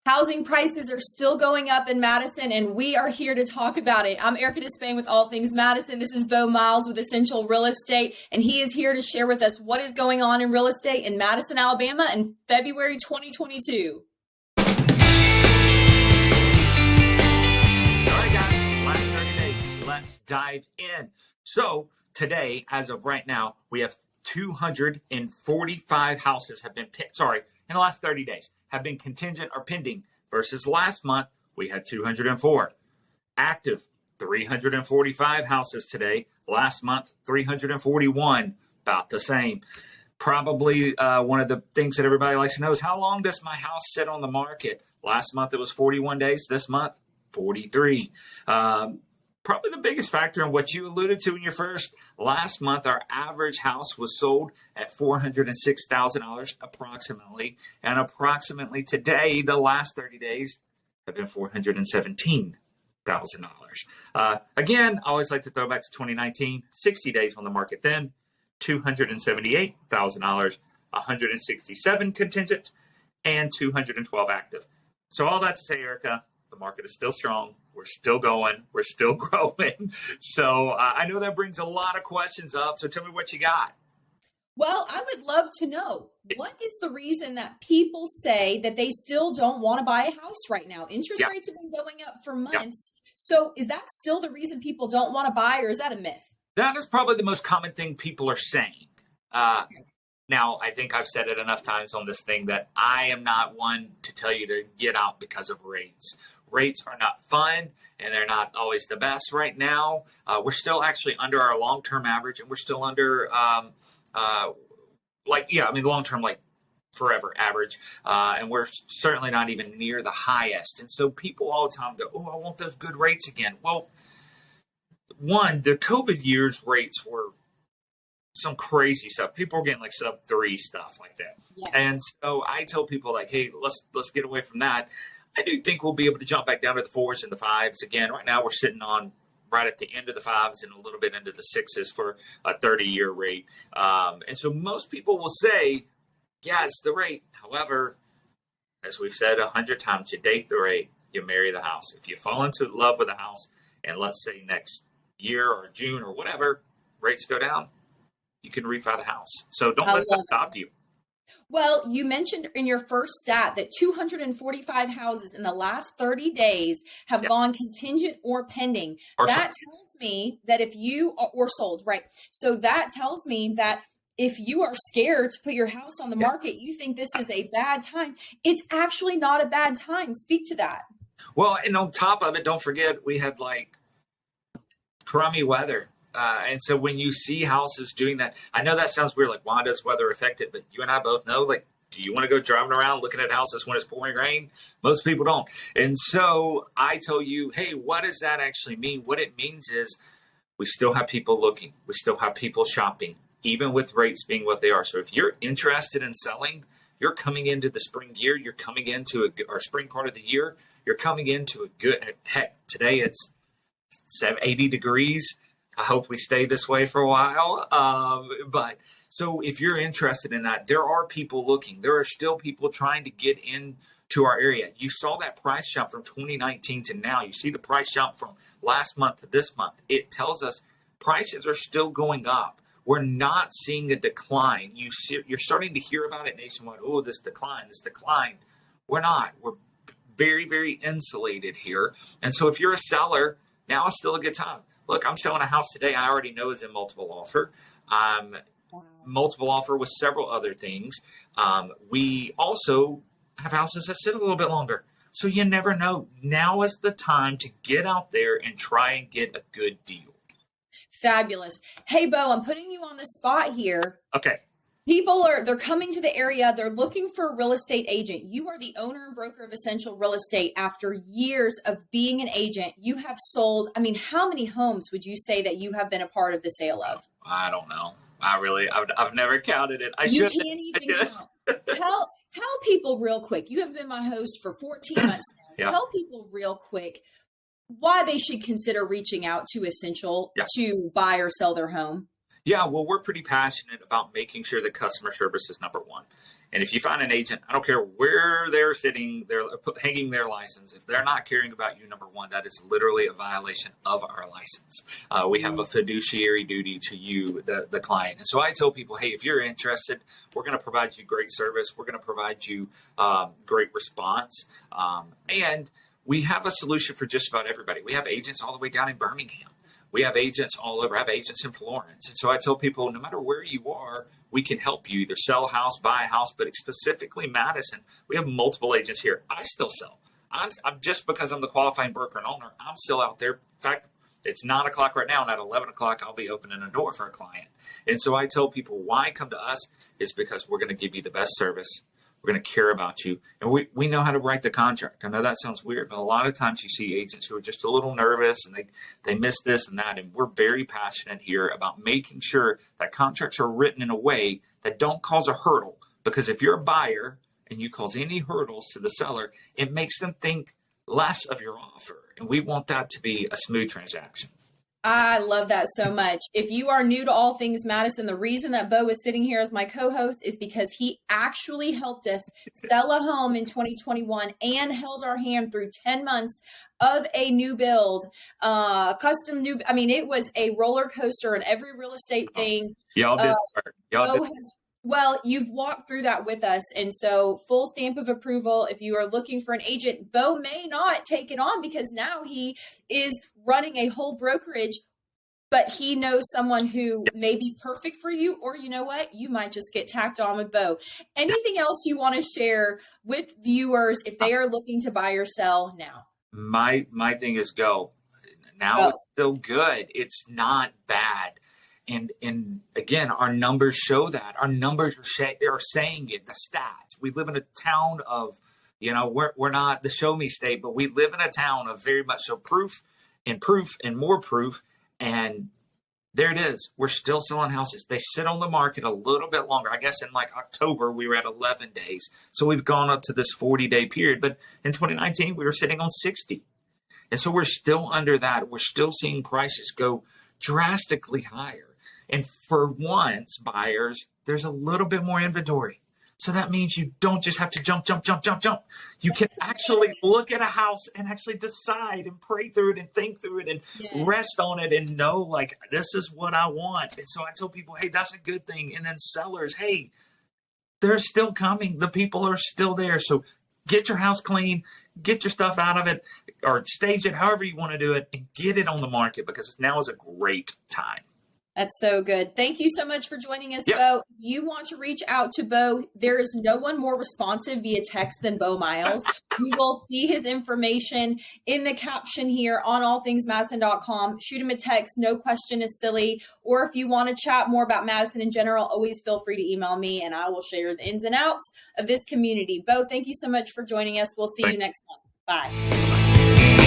Housing prices are still going up in Madison, and we are here to talk about it. I'm Erica Despain with All Things Madison. This is Beau Miles with Essential Real Estate, and he is here to share with us what is going on in real estate in Madison, Alabama in February 2022. All right, guys, last 30 days, let's dive in. So today, as of right now, we have 245 houses have been in the last 30 days have been contingent or pending versus last month we had 204. Active 345 houses today. Last month 341, about the same. Probably one of the things that everybody likes to know is how long does my house sit on the market? Last month it was 41 days. This month 43. Probably the biggest factor in what you alluded to in your first. Last month, our average house was sold at $406,000 approximately. And approximately today, the last 30 days have been $417,000. Again, I always like to throw back to 2019, 60 days on the market then, $278,000, 167 contingent, and 212 active. So all that to say, Erica, the market is still strong. We're still going. We're still growing. So I know that brings a lot of questions up. So tell me what you got. Well, I would love to know, what is the reason that people say that they still don't want to buy a house right now? Interest rates have been going up for months. So is that still the reason people don't want to buy, or is that a myth? That is probably the most common thing people are saying. Now, I think I've said it enough times on this thing that I am not one to tell you to get out because of rates. Rates are not fun, and they're not always the best right now. We're still actually under our long-term average, and we're still under, long-term, like forever average. And we're certainly not even near the highest. And so people all the time go, oh, I want those good rates again. Well, one, the COVID years rates were some crazy stuff. People were getting like sub 3 stuff like that. Yes. And so I tell people like, hey, let's get away from that. I do think we'll be able to jump back down to the 4s and the 5s again. Right now we're sitting on right at the end of the 5s and a little bit into the 6s for a 30-year rate. And so most people will say, yeah, it's the rate. However, as we've said 100 times, you date the rate, you marry the house. If you fall into love with a house, and let's say next year or June or whatever, rates go down, you can refi the house. So don't let that stop you. Well, you mentioned in your first stat that 245 houses in the last 30 days have gone contingent or pending. That tells me that if you or sold, right? So that tells me that if you are scared to put your house on the market, you think this is a bad time. It's actually not a bad time. Speak to that. Well, and on top of it, don't forget we had like crummy weather. And so when you see houses doing that, I know that sounds weird, like why does weather affect it? But you and I both know, like, do you want to go driving around looking at houses when it's pouring rain? Most people don't. And so I tell you, hey, what does that actually mean? What it means is we still have people looking. We still have people shopping, even with rates being what they are. So if you're interested in selling, you're coming into the spring year, you're coming into our spring part of the year, you're coming into a good, heck, today it's 80 degrees. I hope we stay this way for a while. But so if you're interested in that, there are people looking. There are still people trying to get into our area. You saw that price jump from 2019 to now. You see the price jump from last month to this month. It tells us prices are still going up. We're not seeing a decline. You're starting to hear about it nationwide. Oh, this decline. We're not. We're very, very insulated here. And so if you're a seller, now is still a good time. Look, I'm showing a house today I already know is in multiple offer. Multiple offer with several other things. We also have houses that sit a little bit longer. So you never know. Now is the time to get out there and try and get a good deal. Fabulous. Hey, Beau, I'm putting you on the spot here. Okay. They're coming to the area. They're looking for a real estate agent. You are the owner and broker of Essential Real Estate. After years of being an agent, you have sold, how many homes would you say that you have been a part of the sale of? I don't know. I've never counted it. You can't even count. Tell people real quick. You have been my host for 14 months now. Yep. Tell people real quick why they should consider reaching out to Essential to buy or sell their home. Yeah, well, we're pretty passionate about making sure that customer service is number one. And if you find an agent, I don't care where they're sitting, they're hanging their license. If they're not caring about you, number one, that is literally a violation of our license. We have a fiduciary duty to you, the client. And so I tell people, hey, if you're interested, we're going to provide you great service. We're going to provide you great response. And we have a solution for just about everybody. We have agents all the way down in Birmingham. We have agents all over. I have agents in Florence. And so I tell people, no matter where you are, we can help you either sell a house, buy a house, but specifically Madison, we have multiple agents here. I still sell. I'm just because I'm the qualifying broker and owner, I'm still out there. In fact, it's 9 o'clock right now, and at 11 o'clock, I'll be opening a door for a client. And so I tell people why come to us is because we're going to give you the best service. We're going to care about you. And we know how to write the contract. I know that sounds weird, but a lot of times you see agents who are just a little nervous and they miss this and that. And we're very passionate here about making sure that contracts are written in a way that don't cause a hurdle. Because if you're a buyer and you cause any hurdles to the seller, it makes them think less of your offer. And we want that to be a smooth transaction. I love that so much. If you are new to all things Madison, the reason that Beau is sitting here as my co-host is because he actually helped us sell a home in 2021 and held our hand through 10 months of a new build, custom new. I mean, it was a roller coaster in every real estate thing. Y'all did. Well, you've walked through that with us. And so full stamp of approval. If you are looking for an agent, Beau may not take it on because now he is running a whole brokerage, but he knows someone who may be perfect for you, or you know what, you might just get tacked on with Beau. Anything else you want to share with viewers if they are looking to buy or sell now? My thing is go. Now it's still good. It's not bad. And again, our numbers show that. Our numbers are saying it, the stats. We live in a town of, we're not the show me state, but we live in a town of very much so proof and more proof. And there it is. We're still selling houses. They sit on the market a little bit longer. I guess in like October, we were at 11 days. So we've gone up to this 40-day period. But in 2019, we were sitting on 60. And so we're still under that. We're still seeing prices go drastically higher. And for once, buyers, there's a little bit more inventory. So that means you don't just have to jump. You can actually look at a house and actually decide and pray through it and think through it and rest on it and know, like, this is what I want. And so I tell people, hey, that's a good thing. And then sellers, hey, they're still coming. The people are still there. So get your house clean, get your stuff out of it, or stage it however you want to do it, and get it on the market because now is a great time. That's so good. Thank you so much for joining us, Beau. If you want to reach out to Beau, there is no one more responsive via text than Beau Miles. You will see his information in the caption here on allthingsmadison.com. Shoot him a text. No question is silly. Or if you want to chat more about Madison in general, always feel free to email me and I will share the ins and outs of this community. Beau, thank you so much for joining us. We'll see you next month. Bye.